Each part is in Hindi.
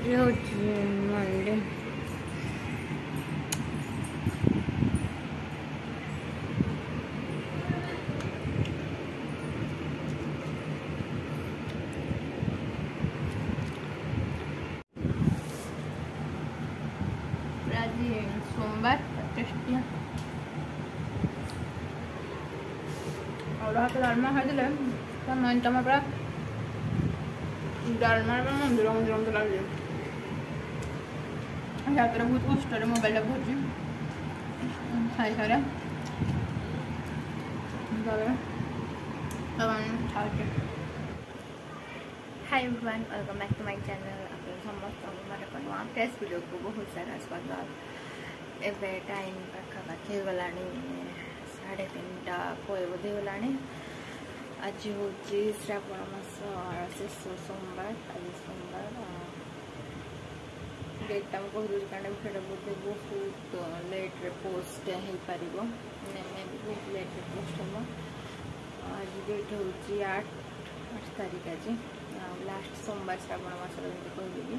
आज मंडे सोमवार टेस्टी और हाथ डालमा खाई तम पूरा डालमा मंदिर मंदिर मत लगे यहाँ बहुत कष्ट मोबाइल भरजी खाई सारे hi everyone welcome back to my channel आप समस्त मोर फ्रेश वीडियो को बहुत सारा स्वागत एवं टाइम पाखापाखि गला 3:30 कोई बोधे गला आज हूँ श्रावण मास शेष सोमवार आज सोमवार डेटा मुझे कहूँ कारण बोधे बहुत लेट्रे पोस्ट हो पार बहुत लेट्रे पोस्ट हम आज डेट हूँ 8 तारीख आज लास्ट सोमवार श्रावण मास कहली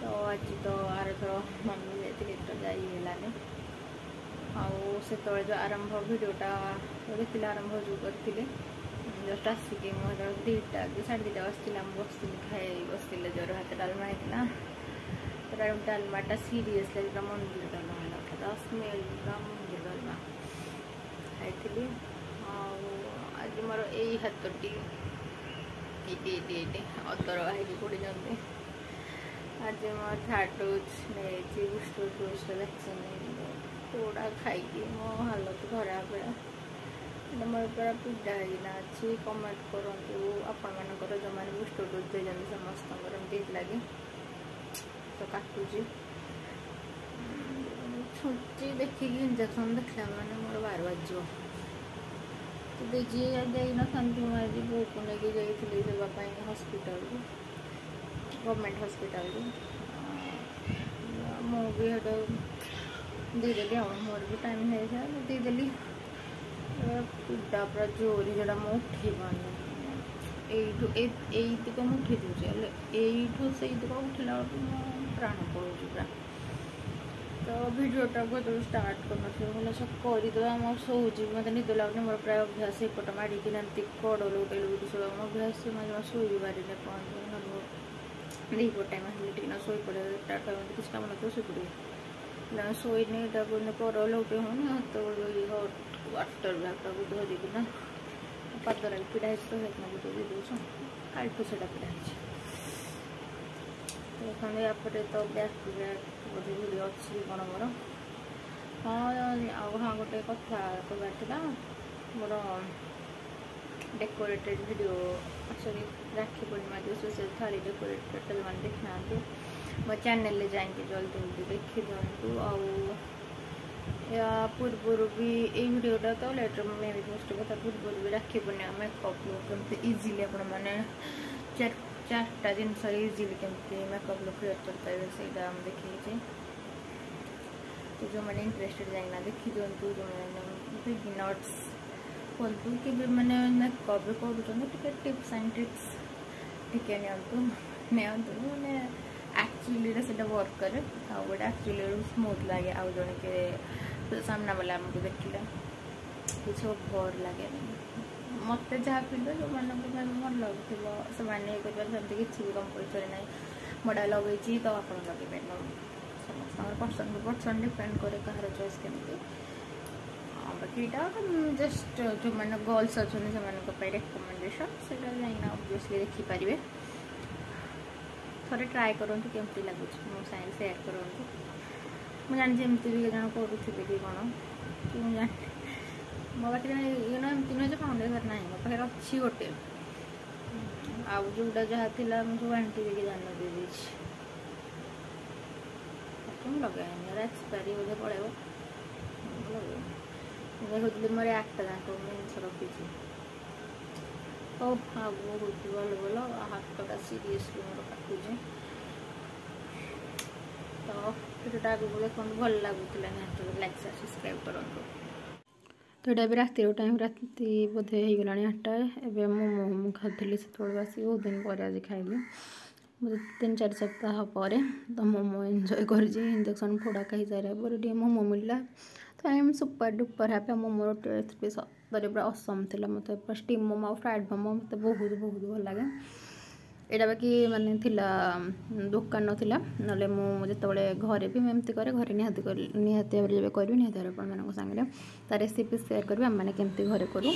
तो आज तो आर थर मम्मी जाती तो जाइलानी आसे जो आरंभ भिडटा देखिए आरंभ जो करते जस्ट आसिक 2टा 2:30 बसला बसती खाई बसते ज्वर हाथ डालमा होता तो डालमाटा सीरीयस लगे मंदिर डालमा है स्मेल मंदिर डालमा खाई आज मोर यही हाथटी अदर भाई पड़ी आज मोर 3rd डोज नहीं बूस्टर डोज वैक्सीन थोड़ा खाई मो हालत खराब है मोर पूरा पीड़ा होना अच्छी कमेंट करूँ आपण मानकर जो मैंने बूस्टर डोज दे समस्त एमती लगे तो काटुची छुट्टी देखिए इंजेक्शन देखला मैंने मोर 12 बज तो देखिए ना शांति आज बो को लेके जाइए देवाई हॉस्पिटल गवर्नमेंट हॉस्पिटल मुझे देदेली मोर भी टाइम है देदेली पीड़ा पूरा जोरी जोड़ा मुझे उठे पानी यहीक मुझे उठे दूसरे यू से उठला प्राण पड़ो पूरा तो भिडियोटा को जो स्टार्ट करना भल सब करदे आम शोची मत निद लगुनि मोर प्राय अभ्यास एपट मारिकी कड़ लौटे लुटी शोवा अभ्यास मैं शोई पारे दीपर टाइम आसे शोई पड़े मत किसी कम न शोई पड़े शोने कड़ लौटे होनी हाथ वाटर ब्यागटा को धरिकिना पादर पीड़ा है तो बुझे दे दूँ कालठू से पीड़ा है यापटे तो बैक बोधे भिडियो अच्छी कौन मोर हाँ गोटे कथा कहबार मोर डेकोरेटेड वीडियो सॉरी राखी पूर्णिमा दिवस से थाली डेकोरेटेड जो मैंने देखना मो चैनल जाइए जल्दी जल्दी देखी दिंतु या पूर्वर भी ये वीडियोटा तो लेटर मैं भी पोस्ट कथा पूर्वर भी राखी पूर्णिमा मेकअप लुक कमी इजिली आपने 4टा जिनस इजिली कमी मेकअप लुक क्रिएट करते हैं से देखिए तो जो मैंने इंटरेस्टेड जाइना देखी दिंतु जो मैंने बिगिनर्स बोलतु कि मैंने मेकअप कर टिप्स एंड ट्रिक्स टिके मैंने एक्चुअली से वर्क करे गोटे एक्चुअली स्मूथ लगे आउ जन के सामना वाला आमको देखला किसी भर लगे मत जहाँ फिल जो मन भल लगुव से करते किसी भी कंपलसरी ना मोटा लगे तो आप लगे समस्त पर्सन डिपेंड करे कहार चॉइस केमती बाकी जस्ट जो मैंने गर्ल्स अच्छा से रेकमेंडेशन से ऑब्वियसली देखिपारे थे ट्राए करूँ केमती लगुच मो साइंस सेयार करूँ मुझे जानी एमती भी जन करुवे कि कौन कि जानी मो पाखे एमती नुहे फाउंडेसन ना मो पाखे अच्छी गोटे आउ जोटा जहाँ थी मुझे आंटी देखे जान दे लगे एक्सपायरी बोधे पड़े लगे मोर 8टा जाक जिनस रखी ओ आगो भल भल हाथटा सीरीयसली मोर काटुचे तो भिडियोटा आगे देखो भल लगुला निहत लाइक सब्सक्राइब करूँ तो ये भी रातिर टाइम राति बोधे हो गला 8टा एवं मोमो खाती से आसी बहुत दिन पर आज खाइली मुझे 3-4 सप्ताह पर तो मोमो एंजॉय कर इंजेक्शन फोड़ा खाई सारा पर मोमो मिलला तो I am super duper happy. Momo recipe सतरे पूरा असम थी मत स्टीम मोमो और फ्राइड मोमो मत बहुत बहुत भल लगे। यहाँ बाकी माने दुकान नाला ना मुझे घरे भी एमती कै घरे निहाती भाव करी निहाती भाव करी निहाती भाव आप सांगे ता रेसिपी सेयार करी आम मैंने केमती घरे करूँ।